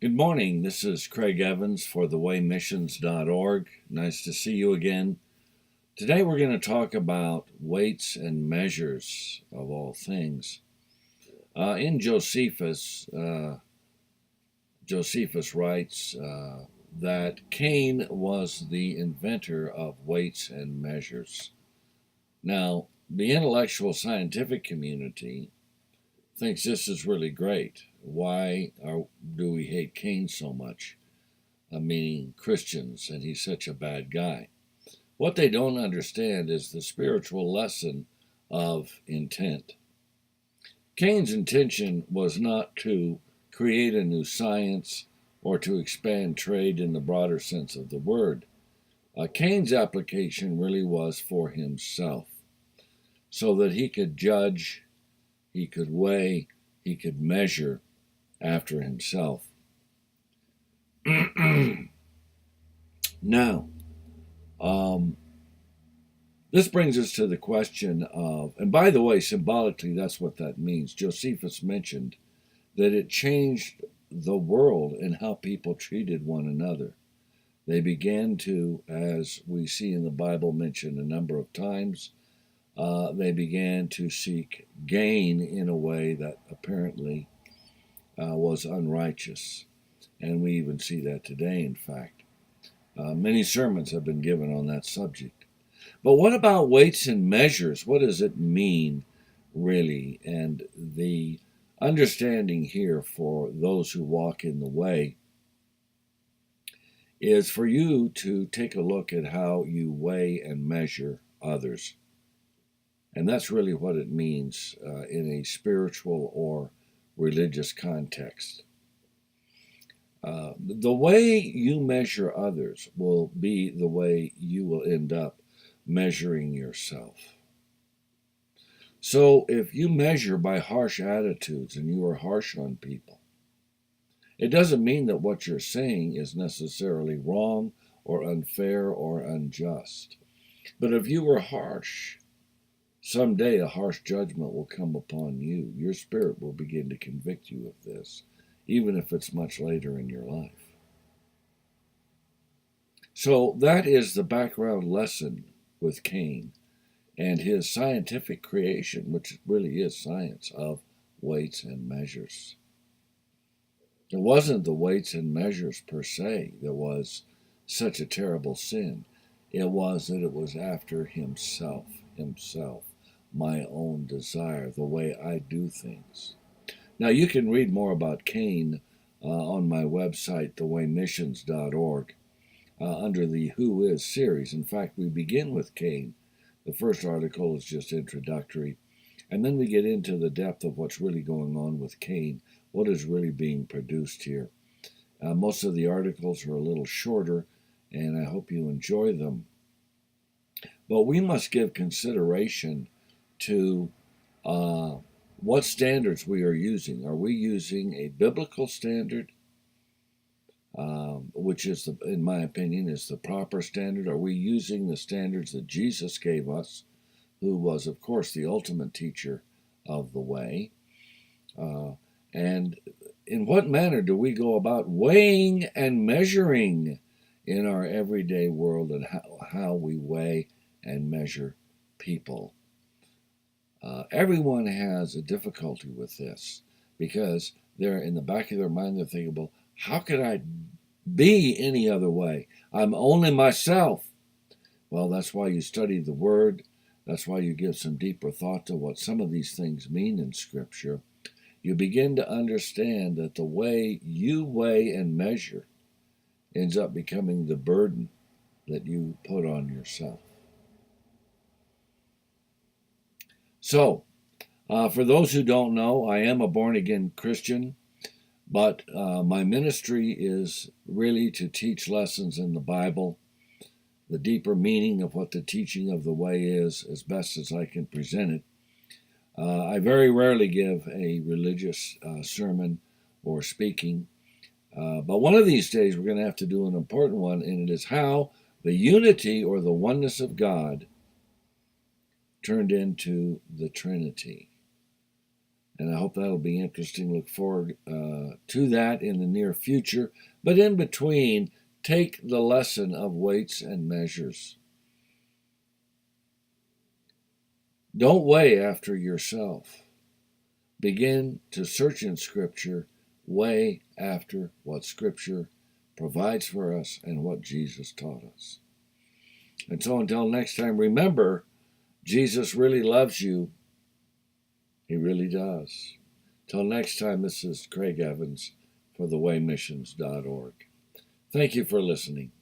Good morning. This is Craig Evans for thewaymissions.org. Nice to see you again. Today we're going to talk about weights and measures of all things. In Josephus, Josephus writes that Cain was the inventor of weights and measures. Now, the intellectual scientific community thinks this is really great. Why do we hate Cain so much? Meaning Christians, and he's such a bad guy. What they don't understand is the spiritual lesson of intent. Cain's intention was not to create a new science or to expand trade in the broader sense of the word. Cain's application really was for himself, so that he could judge, he could weigh, he could measure after himself. Now, this brings us to the question of, and by the way, symbolically, that's what that means. Josephus mentioned that it changed the world in how people treated one another. They began to, as we see in the Bible mentioned a number of times, they began to seek gain in a way that apparently was unrighteous. And we even see that today, in fact. Many sermons have been given on that subject. But what about weights and measures? What does it mean, really? And the understanding here for those who walk in the way is for you to take a look at how you weigh and measure others. And that's really what it means in a spiritual or religious context. The way you measure others will be the way you will end up measuring yourself. So if you measure by harsh attitudes and you are harsh on people, it doesn't mean that what you're saying is necessarily wrong or unfair or unjust. But if you were harsh, someday a harsh judgment will come upon you. Your spirit will begin to convict you of this, even if it's much later in your life. So that is the background lesson with Cain and his scientific creation, which really is science, of weights and measures. It wasn't the weights and measures per se that was such a terrible sin. It was that it was after himself, my own desire, the way I do things. Now, you can read more about Cain on my website, thewaymissions.org, under the Who Is series. In fact, we begin with Cain. The first article is just introductory, and then we get into the depth of what's really going on with Cain, what is really being produced here. Most of the articles are a little shorter, and I hope you enjoy them. But we must give consideration to what standards we are using. Are we using a biblical standard, which is, in my opinion, is the proper standard? Are we using the standards that Jesus gave us, who was, of course, the ultimate teacher of the way? And in what manner do we go about weighing and measuring in our everyday world, and how we weigh and measure people? Everyone has a difficulty with this because they're in the back of their mind, they're thinking, well, how could I be any other way? I'm only myself. Well, that's why you study the Word. That's why you give some deeper thought to what some of these things mean in Scripture. You begin to understand that the way you weigh and measure ends up becoming the burden that you put on yourself. So, for those who don't know, I am a born-again Christian, but my ministry is really to teach lessons in the Bible, the deeper meaning of what the teaching of the way is, as best as I can present it. I very rarely give a religious sermon or speaking, but one of these days we're going to have to do an important one, and it is how the unity or the oneness of God turned into the Trinity. And I hope that'll be interesting. Look forward to that in the near future. But in between, take the lesson of weights and measures. Don't weigh after yourself. Begin to search in Scripture, weigh after what Scripture provides for us and what Jesus taught us. And so until next time, remember, Jesus really loves you. He really does. Till next time, this is Craig Evans for thewaymissions.org. Thank you for listening.